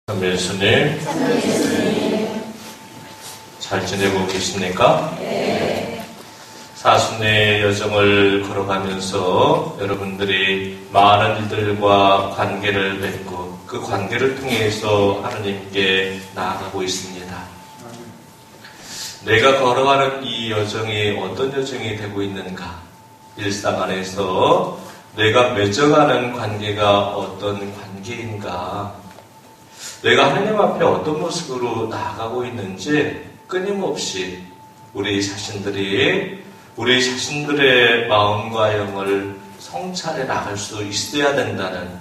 선배 예수님, 잘 지내고 계십니까? 네. 사순의 여정을 걸어가면서 여러분들이 많은 이들과 관계를 맺고 그 관계를 통해서 하나님께 나아가고 있습니다. 내가 걸어가는 이 여정이 어떤 여정이 되고 있는가? 일상 안에서 내가 맺어가는 관계가 어떤 관계인가? 내가 하나님 앞에 어떤 모습으로 나아가고 있는지 끊임없이 우리 자신들의 마음과 영을 성찰해 나갈 수 있어야 된다는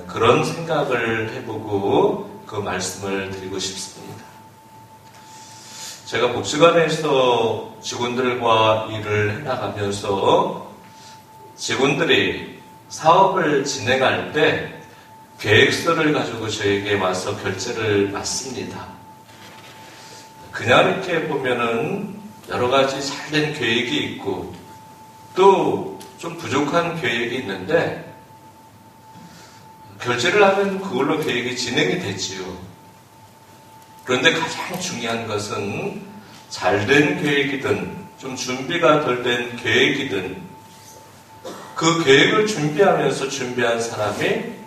그런 생각을 해보고 그 말씀을 드리고 싶습니다. 제가 복지관에서 직원들과 일을 해나가면서 직원들이 사업을 진행할 때 계획서를 가지고 저에게 와서 결제를 받습니다. 그냥 이렇게 보면은 여러 가지 잘된 계획이 있고 또 좀 부족한 계획이 있는데 결제를 하면 그걸로 계획이 진행이 되지요. 그런데 가장 중요한 것은 잘된 계획이든 좀 준비가 덜 된 계획이든 그 계획을 준비하면서 준비한 사람이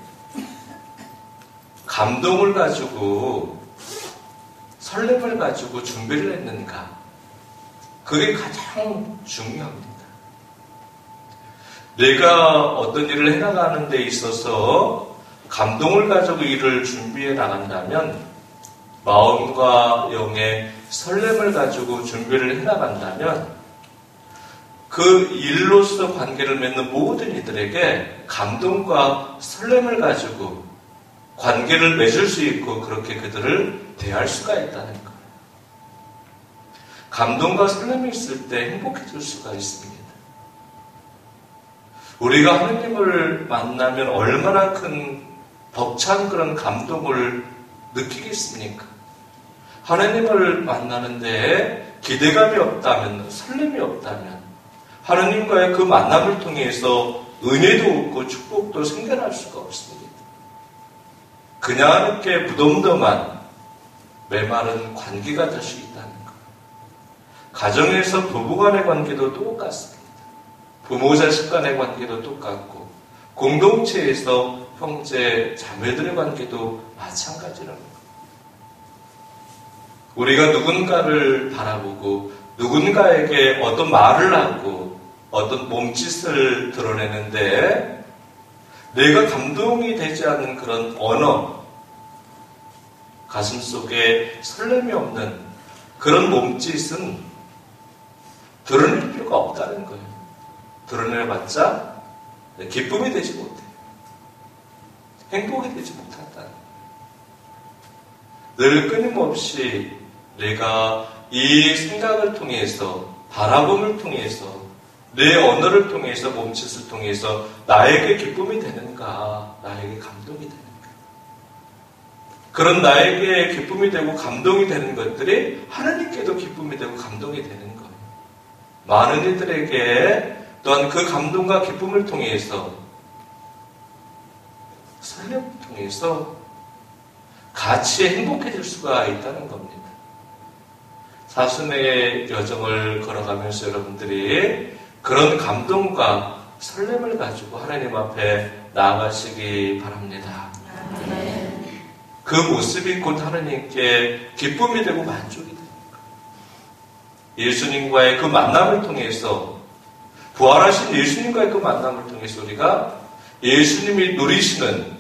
감동을 가지고 설렘을 가지고 준비를 했는가? 그게 가장 중요합니다. 내가 어떤 일을 해나가는 데 있어서 감동을 가지고 일을 준비해 나간다면 마음과 영의 설렘을 가지고 준비를 해나간다면 그 일로서 관계를 맺는 모든 이들에게 감동과 설렘을 가지고 관계를 맺을 수 있고 그렇게 그들을 대할 수가 있다는 거예요. 감동과 설렘이 있을 때 행복해질 수가 있습니다. 우리가 하나님을 만나면 얼마나 큰 벅찬 그런 감동을 느끼겠습니까? 하나님을 만나는데 기대감이 없다면, 설렘이 없다면 하나님과의 그 만남을 통해서 은혜도 없고 축복도 생겨날 수가 없습니다. 그냥 이렇게 무덤덤한 메마른 관계가 될 수 있다는 것. 가정에서 부부 간의 관계도 똑같습니다. 부모 자식 간의 관계도 똑같고 공동체에서 형제 자매들의 관계도 마찬가지라는 것. 우리가 누군가를 바라보고 누군가에게 어떤 말을 하고 어떤 몸짓을 드러내는데 내가 감동이 되지 않는 그런 언어, 가슴속에 설렘이 없는 그런 몸짓은 드러낼 필요가 없다는 거예요. 드러내봤자 기쁨이 되지 못해요. 행복이 되지 못한다는 거예요. 늘 끊임없이 내가 이 생각을 통해서, 바라봄을 통해서, 내 언어를 통해서, 몸짓을 통해서 나에게 기쁨이 되는가, 나에게 감동이 되는가. 그런 나에게 기쁨이 되고 감동이 되는 것들이 하나님께도 기쁨이 되고 감동이 되는 거예요. 많은 이들에게 또한 그 감동과 기쁨을 통해서, 설렘을 통해서 같이 행복해질 수가 있다는 겁니다. 사순의 여정을 걸어가면서 여러분들이 그런 감동과 설렘을 가지고 하나님 앞에 나아가시기 바랍니다. 그 모습이 곧 하나님께 기쁨이 되고 만족이 됩니다. 예수님과의 그 만남을 통해서, 부활하신 예수님과의 그 만남을 통해서 우리가 예수님이 누리시는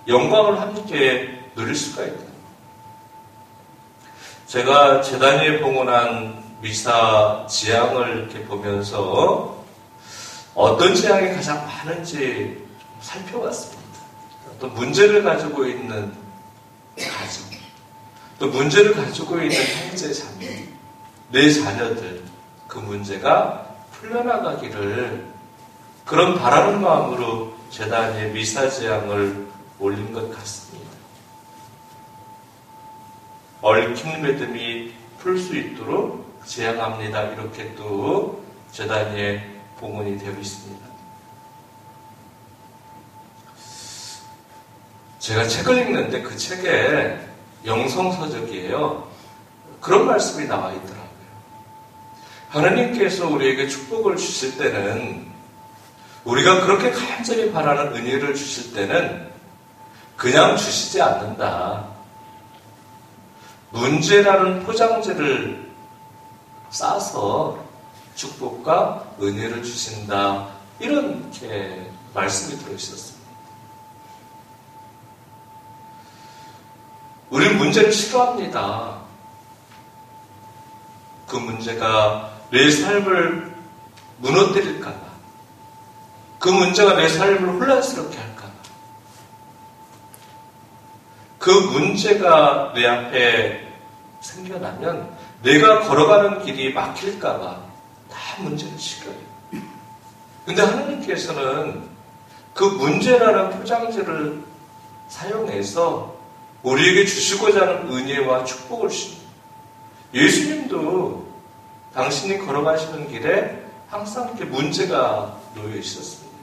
영광을 함께 누릴 수가 있다. 제가 재단위에 봉헌한 미사 지향을 이렇게 보면서 어떤 지향이 가장 많은지 살펴봤습니다. 또 문제를 가지고 있는 가정, 또 문제를 가지고 있는 형제 자매, 내 자녀들, 그 문제가 풀려나가기를 그런 바라는 마음으로 재단위에 미사 지향을 올린 것 같습니다. 얽힌 믿음이 풀 수 있도록 제안합니다. 이렇게 또 재단위에 봉헌이 되어 있습니다. 제가 책을 읽는데 그 책에 영성서적이에요. 그런 말씀이 나와 있더라고요. 하나님께서 우리에게 축복을 주실 때는, 우리가 그렇게 간절히 바라는 은혜를 주실 때는 그냥 주시지 않는다. 문제라는 포장지를 싸서 축복과 은혜를 주신다. 이렇게 말씀이 들어있었습니다. 우리는 문제를 싫어합니다. 그 문제가 내 삶을 무너뜨릴까봐, 그 문제가 내 삶을 혼란스럽게 할까봐, 그 문제가 내 앞에 생겨나면 내가 걸어가는 길이 막힐까봐 다 문제를 싫어해요. 근데 하나님께서는 그 문제라는 포장지를 사용해서 우리에게 주시고자 하는 은혜와 축복을 주십니다. 예수님도 당신이 걸어가시는 길에 항상 이렇게 문제가 놓여 있었습니다.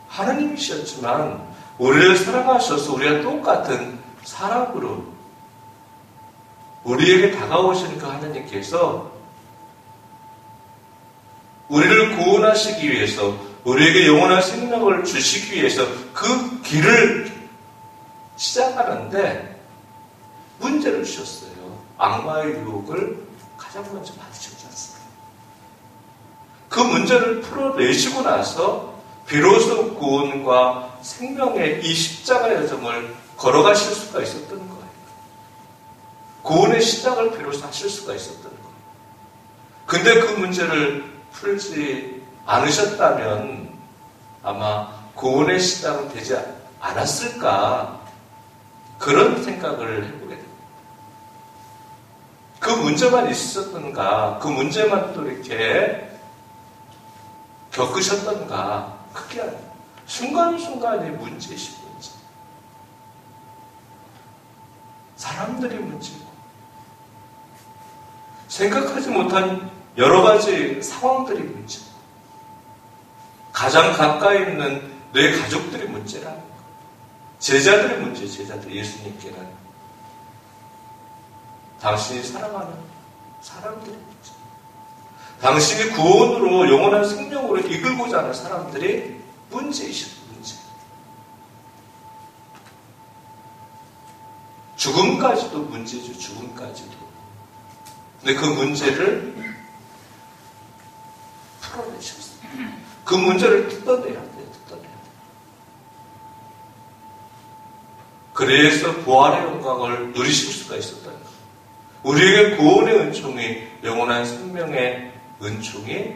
하나님이셨지만 우리를 사랑하셔서 우리와 똑같은 사람으로 우리에게 다가오시는 그 하나님께서 우리를 구원하시기 위해서, 우리에게 영원한 생명을 주시기 위해서 그 길을 시작하는데 문제를 주셨어요. 악마의 유혹을 가장 먼저 받으셨지 않습니까? 그 문제를 풀어내시고 나서 비로소 구원과 생명의 이 십자가 여정을 걸어가실 수가 있었던 거예요. 구원의 시작을 비로소 하실 수가 있었던 거예요. 근데 그 문제를 풀지 않으셨다면 아마 구원의 시작은 되지 않았을까, 그런 생각을 해보게 됩니다. 그 문제만 있었던가, 그 문제만 또 이렇게 겪으셨던가, 그게 아니에요. 순간순간이 문제이신 문제. 사람들이 문제고, 생각하지 못한 여러 가지 상황들이 문제고, 가장 가까이 있는 내 가족들이 문제라는 거예요. 제자들의 문제, 제자들, 예수님께는 당신이 사랑하는 사람들의 문제, 당신이 구원으로 영원한 생명으로 이끌고자 하는 사람들이 문제이신 문제. 죽음까지도 문제죠, 죽음까지도. 근데 그 문제를 풀어내셨어요. 그 문제를 뜯어내야 돼요, 뜯어내야 돼요. 그래서 부활의 영광을 누리실 수가 있었다는 거예요. 우리에게 구원의 은총이, 영원한 생명의 은총이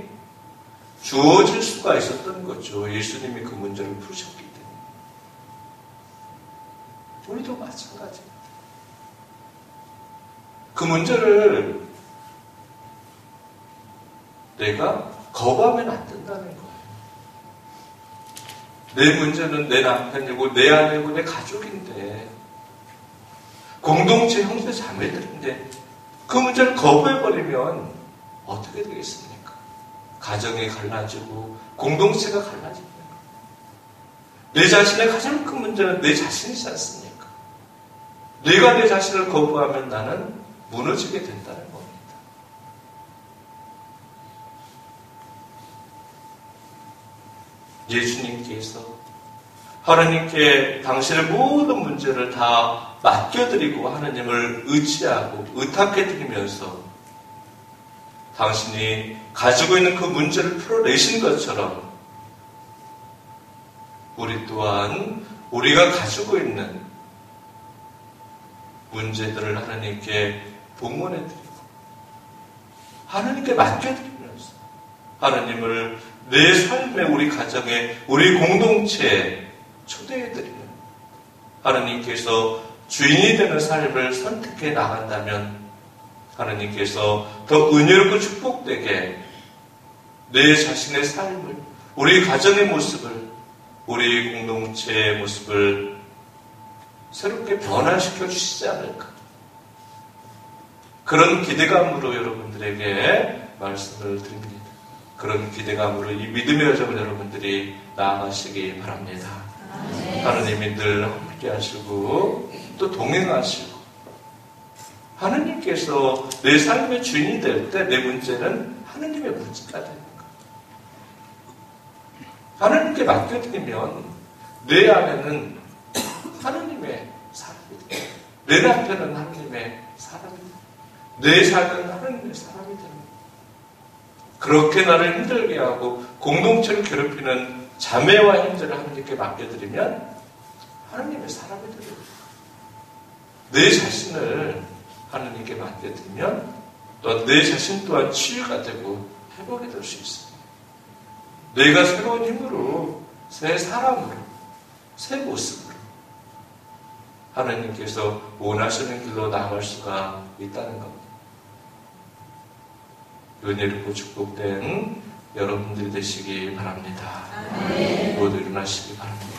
주어질 수가 있었던 거죠. 예수님이 그 문제를 풀으셨기 때문에. 우리도 마찬가지입니다. 그 문제를 내가 거부하면 안 된다는 거예요. 내 문제는 내 남편이고 내 아내고 내 가족인데, 공동체 형제 자매들인데 그 문제를 거부해버리면 어떻게 되겠습니까? 가정이 갈라지고 공동체가 갈라집니다. 내 자신의 가장 큰 문제는 내 자신이지 않습니까? 내가 내 자신을 거부하면 나는 무너지게 된다는 겁니다. 예수님께서 하나님께 당신의 모든 문제를 다 맡겨드리고 하나님을 의지하고 의탁해드리면서 당신이 가지고 있는 그 문제를 풀어내신 것처럼 우리 또한 우리가 가지고 있는 문제들을 하나님께 봉헌해드리고 하나님께 맡겨드리면서 하나님을 내 삶에, 우리 가정에, 우리 공동체에 초대해드리는, 하나님께서 주인이 되는 삶을 선택해 나간다면 하나님께서 더 은혜롭고 축복되게 내 자신의 삶을, 우리 가정의 모습을, 우리 공동체의 모습을 새롭게 변화시켜 주시지 않을까, 그런 기대감으로 여러분들에게 말씀을 드립니다. 그런 기대감으로 이 믿음의 여정을 여러분들이 나아가시기 바랍니다. 하느님이 늘 함께 하시고 또 동행하시고 하느님께서 내 삶의 주인이 될 때 내 문제는 하느님의 문제가 되는 거예요. 하느님께 맡겨드리면 내 안에는 하느님의 사람이 돼요. 내 남편은 하느님의 사람이 돼요. 내 삶은 하느님의 사람이 되는 거예요. 그렇게 나를 힘들게 하고 공동체를 괴롭히는 자매와 형제를 하느님께 맡겨드리면 하느님의 사람이 되는 거예요. 내 자신을 하느님께 맡겨드리면 또 내 자신 또한 치유가 되고 회복이 될 수 있습니다. 내가 새로운 힘으로 새 사람으로 새 모습으로 하느님께서 원하시는 길로 나아갈 수가 있다는 겁니다. 은혜롭고 축복된 여러분들이 되시기 바랍니다. 모두 일어나시기 바랍니다.